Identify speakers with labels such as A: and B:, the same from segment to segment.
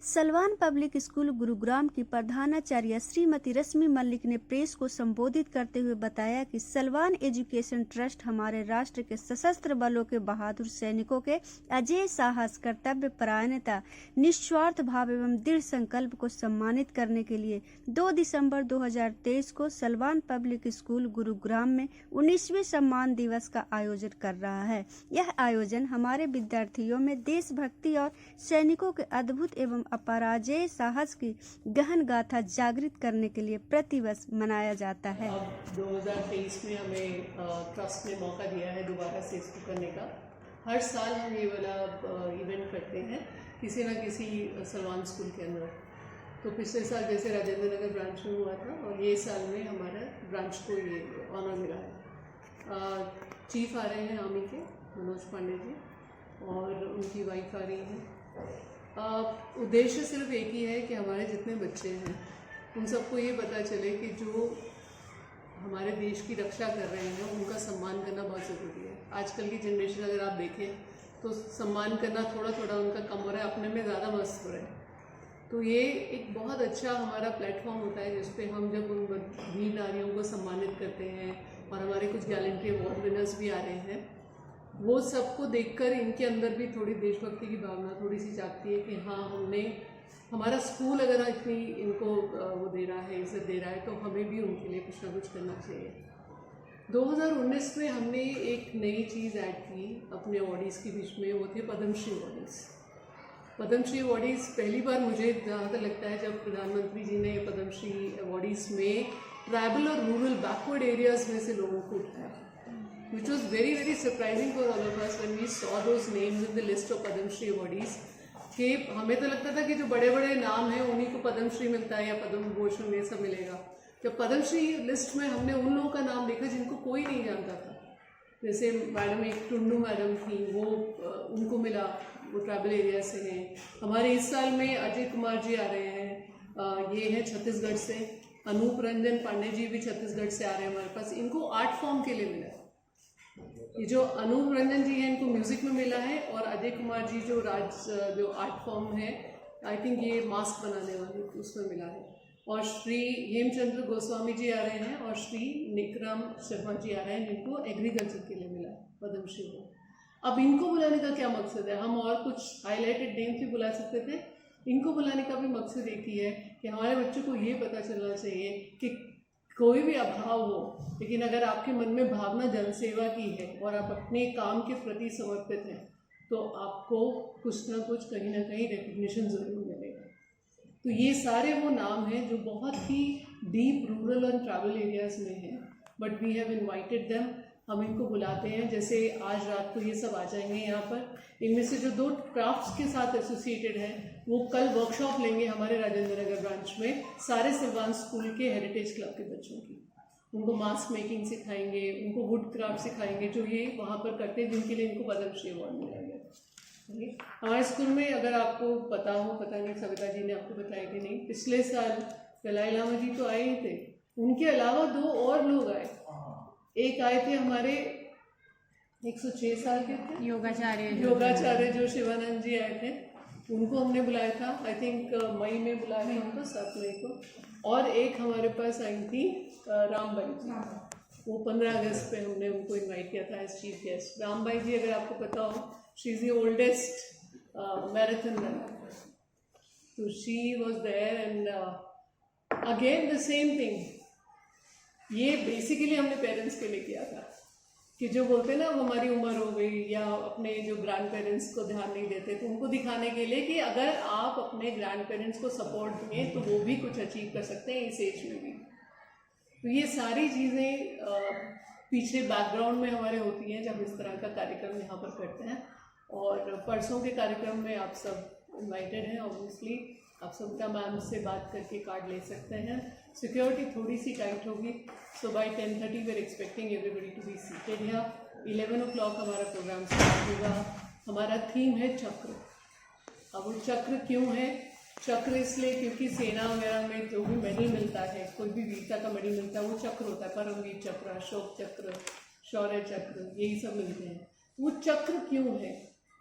A: Salwan public school Gurugram की प्रधानाचार्य श्रीमती रश्मि मलिक ने प्रेस को संबोधित करते हुए बताया कि सलवान एजुकेशन ट्रस्ट हमारे राष्ट्र के सशस्त्र बलों के बहादुर सैनिकों के अजेय साहस, कर्तव्य परायणता, निस्वार्थ भाव एवं दृढ़ संकल्प को सम्मानित करने के लिए 2 दिसंबर 2023 को सलवान पब्लिक स्कूल गुरुग्राम में 19वें सम्मान दिवस का आयोजन कर रहा है। यह आयोजन हमारे विद्यार्थियों में देशभक्ति और सैनिकों के अद्भुत एवं अपराजेय साहस की गहन गाथा जागृत करने के लिए प्रतिवर्ष मनाया जाता है।
B: 2023 में हमें ट्रस्ट ने मौका दिया है दोबारा से इसको करने का। हर साल हम ये वाला इवेंट करते हैं किसी न किसी सलवान स्कूल के अंदर। तो पिछले साल जैसे राजेंद्र नगर ब्रांच में हुआ था और ये साल में हमारा ब्रांच को ये ऑनर मिला है। चीफ आ रहे हैं आर्मी के मनोज पांडे जी और उनकी वाइफ आ रही हैं। उद्देश्य सिर्फ एक ही है कि हमारे जितने बच्चे हैं उन सबको ये पता चले कि जो हमारे देश की रक्षा कर रहे हैं उनका सम्मान करना बहुत ज़रूरी है। आजकल की जनरेशन अगर आप देखें तो सम्मान करना थोड़ा थोड़ा उनका कम हो रहा है, अपने में ज़्यादा मस्त हो रहा है। तो ये एक बहुत अच्छा हमारा प्लेटफॉर्म होता है जिसपे हम जब उन वीर नारियों को सम्मानित करते हैं और हमारे कुछ गैलेंट्री अवार्ड विनर्स भी आ रहे हैं, वो सबको देखकर इनके अंदर भी थोड़ी देशभक्ति की भावना थोड़ी सी जागती है कि हाँ, हमने हमारा स्कूल अगर इतनी इनको वो दे रहा है, इज्जत दे रहा है, तो हमें भी उनके लिए कुछ ना कुछ करना चाहिए। 2019 में हमने एक नई चीज़ ऐड की अपने अवॉर्डीज़ के बीच में, वो थे पद्मश्री अवॉर्डीज़। पद्मश्री अवॉर्डीज़ पहली बार मुझे जहाँ तक लगता है जब प्रधानमंत्री जी ने पद्मश्री अवॉर्डीज़ में ट्राइबल और रूरल बैकवर्ड एरियाज़ में से लोगों को उठाया, which was very very surprising for all of us when we saw those names in the list of Padma Shri awardees। कि हमें तो लगता था कि जो बड़े बड़े नाम हैं उन्हीं को पद्म श्री मिलता है या पद्म भूषण ये सब मिलेगा। जब पद्म श्री लिस्ट में हमने उन लोगों का नाम देखा जिनको कोई नहीं जानता था, जैसे मैडम एक टुंडू मैडम थी, वो उनको मिला, वो ट्राइबल एरिया से हैं। हमारे इस साल में अजय कुमार जी आ रहे हैं, ये हैं छत्तीसगढ़ से। अनूप रंजन पांडे जी भी छत्तीसगढ़ से आ रहे हैं हमारे पास। इनको आर्ट फॉर्म के लिए मिला। ये जो अनूप रंजन जी हैं इनको म्यूज़िक में मिला है और अजय कुमार जी जो आर्ट फॉर्म है, आई थिंक ये मास्क बनाने वाले उसमें मिला है। और श्री हेमचंद्र गोस्वामी जी आ रहे हैं और श्री निकराम शर्मा जी आ रहे हैं जिनको एग्रीकल्चर के लिए मिला है पद्मश्री को। अब इनको बुलाने का क्या मकसद है? हम और कुछ हाईलाइटेड नेम्स भी बुला सकते थे, इनको बुलाने का भी मकसद एक ही है कि हमारे बच्चों को ये पता चलना चाहिए कि कोई भी अभाव हो, लेकिन अगर आपके मन में भावना जनसेवा की है और आप अपने काम के प्रति समर्पित हैं तो आपको कुछ ना कुछ कहीं ना कहीं रिकग्निशन ज़रूर मिलेगा। तो ये सारे वो नाम हैं जो बहुत ही डीप रूरल और ट्राइबल एरियाज़ में हैं, but we have invited them. हम इनको बुलाते हैं, जैसे आज रात को ये सब आ जाएंगे यहाँ पर। इनमें से जो 2 क्राफ्ट्स के साथ एसोसिएटेड हैं वो कल वर्कशॉप लेंगे हमारे राजेंद्र नगर ब्रांच में सारे सलवान स्कूल के हेरिटेज क्लब के बच्चों की। उनको मास्क मेकिंग सिखाएंगे, उनको वुड क्राफ्ट सिखाएंगे जो ये वहाँ पर करते हैं, जिनके लिए इनको पद्मश्री अवार्ड मिला गया। हमारे स्कूल में अगर आपको पता हो, पता नहीं सविता जी ने आपको बताया कि नहीं, पिछले साल दलाई लामा जी तो आए ही थे, उनके अलावा 2 और लोग आए। एक आए थे हमारे 106 साल के थे योगाचार्य जो शिवानंद जी आए थे, उनको हमने बुलाया था। आई थिंक मई में बुलाया था उनको, 7 मई को। और एक हमारे पास आई थी रामबाई जी, वो 15 अगस्त पे हमने उनको इनवाइट किया था as chief guest. Rambai ji अगर आपको पता हो, she is the oldest marathon runner, तो she was there and again the same thing. ये बेसिकली हमने पेरेंट्स के लिए किया था कि जो बोलते हैं ना हमारी उम्र हो गई या अपने जो ग्रैंड पेरेंट्स को ध्यान नहीं देते, तो उनको दिखाने के लिए कि अगर आप अपने ग्रैंड पेरेंट्स को सपोर्ट दें तो वो भी कुछ अचीव कर सकते हैं इस एज में भी। तो ये सारी चीज़ें पीछे बैकग्राउंड में हमारे होती हैं जब इस तरह का कार्यक्रम यहाँ पर करते हैं। और परसों के कार्यक्रम में आप सब इन्वाइटेड हैं। ऑब्वियसली आप सबका मैम से बात करके कार्ड ले सकते हैं। सिक्योरिटी थोड़ी सी टाइट होगी, so by 10:30 we are expecting everybody to be seated here. 11 o'clock हमारा प्रोग्राम स्टार्ट होगा। हमारा थीम है चक्र। अब वो चक्र क्यों है? चक्र इसलिए क्योंकि सेना वगैरह में जो भी मेडल मिलता है, कोई भी वीरता का मेडल मिलता है, वो चक्र होता है। परमवीर चक्र, अशोक चक्र, शौर्य चक्र, यही सब मिलते हैं। वो चक्र क्यों है?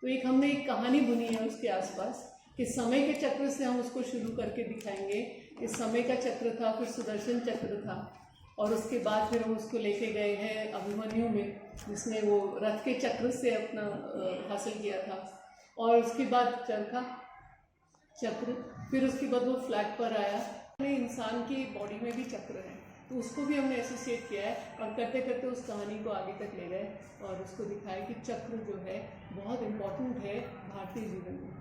B: तो एक हमने एक कहानी बुनी है उसके आसपास कि समय के चक्र से हम उसको शुरू करके दिखाएंगे कि समय का चक्र था, फिर सुदर्शन चक्र था, और उसके बाद फिर हम उसको लेके गए हैं अभिमन्यु में, जिसने वो रथ के चक्र से अपना हासिल किया था, और उसके बाद चरखा चक्र, फिर उसके बाद वो फ्लैग पर आया। इंसान की बॉडी में भी चक्र है, तो उसको भी हमने एसोसिएट किया है, और करते करते उस कहानी को आगे तक ले गए और उसको दिखाया कि चक्र जो है बहुत इम्पोर्टेंट है भारतीय जीवन में।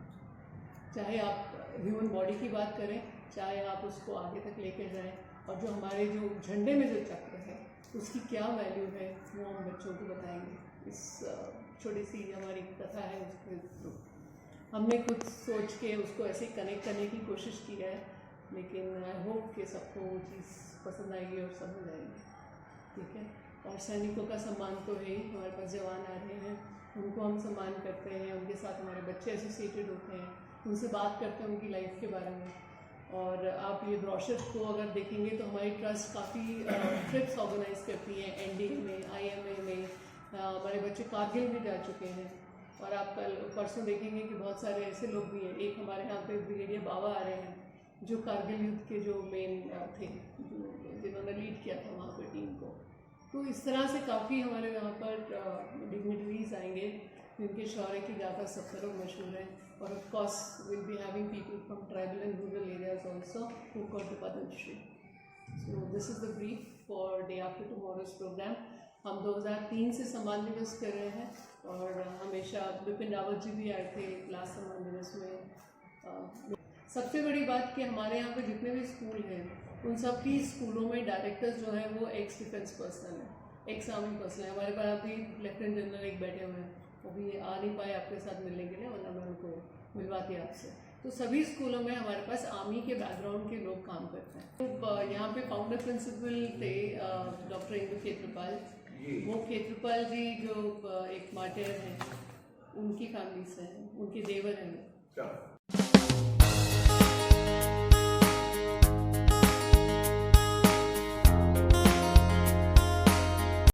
B: चाहे आप ह्यूमन बॉडी की बात करें, चाहे आप उसको आगे तक लेकर जाएं, और जो हमारे जो झंडे में जो चक्र है उसकी क्या वैल्यू है वो हम बच्चों को बताएंगे। इस छोटी सी हमारी कथा है, उसके थ्रू हमने खुद सोच के उसको ऐसे कनेक्ट करने की कोशिश की है, लेकिन आई होप कि सबको वो चीज़ पसंद आएगी और समझ आएगी। ठीक है, और सैनिकों का सम्मान तो है ही, हमारे पास जवान आ रहे हैं, उनको हम सम्मान करते हैं, उनके साथ हमारे बच्चे एसोसिएटेड होते हैं, उनसे बात करते हैं उनकी लाइफ के बारे में। और आप ये ब्रोशर को अगर देखेंगे तो हमारी ट्रस्ट काफ़ी ट्रिप्स ऑर्गेनाइज करती हैं, एनडीए में, आईएमए में, हमारे बच्चे कारगिल भी जा चुके हैं। और आप कल परसों देखेंगे कि बहुत सारे ऐसे लोग भी हैं, एक हमारे यहाँ पे ब्रिगेडियर बाबा आ रहे हैं जो कारगिल युद्ध के जो मेन थे, जिन्होंने लीड किया था वहाँ पर टीम को। तो इस तरह से काफ़ी हमारे यहाँ पर डिग्निटरीज आएंगे जिनके शौर्य की गाथा सब तरफ मशहूर है। और of course will be having people from tribal and rural areas also who got the Padma Shri. So this is the brief for day after tomorrow's programme. हम 2003 से सम्मान दिवस कर रहे हैं, और हमेशा बिपिन रावत जी भी आए थे लास्ट सम्मान दिवस में। सबसे बड़ी बात कि हमारे यहाँ पे जितने भी स्कूल हैं उन सब की स्कूलों में डायरेक्टर्स जो हैं वो एक्स डिफेंस पर्सनल है, एक्स आर्मी पर्सनल है। हमारे पास अभी लेफ्टिनेंट जनरल एक बैठे हुए हैं, वो भी आ नहीं पाए आपके साथ मिलने के लिए, वरना मैं उनको मिलवाती आपसे। तो सभी स्कूलों में हमारे पास आर्मी के बैकग्राउंड के लोग काम करते हैं। तो यहाँ पे फाउंडर प्रिंसिपल थे डॉक्टर इंदु खेत्रपाल। वो खेत्रपाल जी जो एक मार्टियर हैं, उनकी फैमिली से हैं, उनके देवर हैं।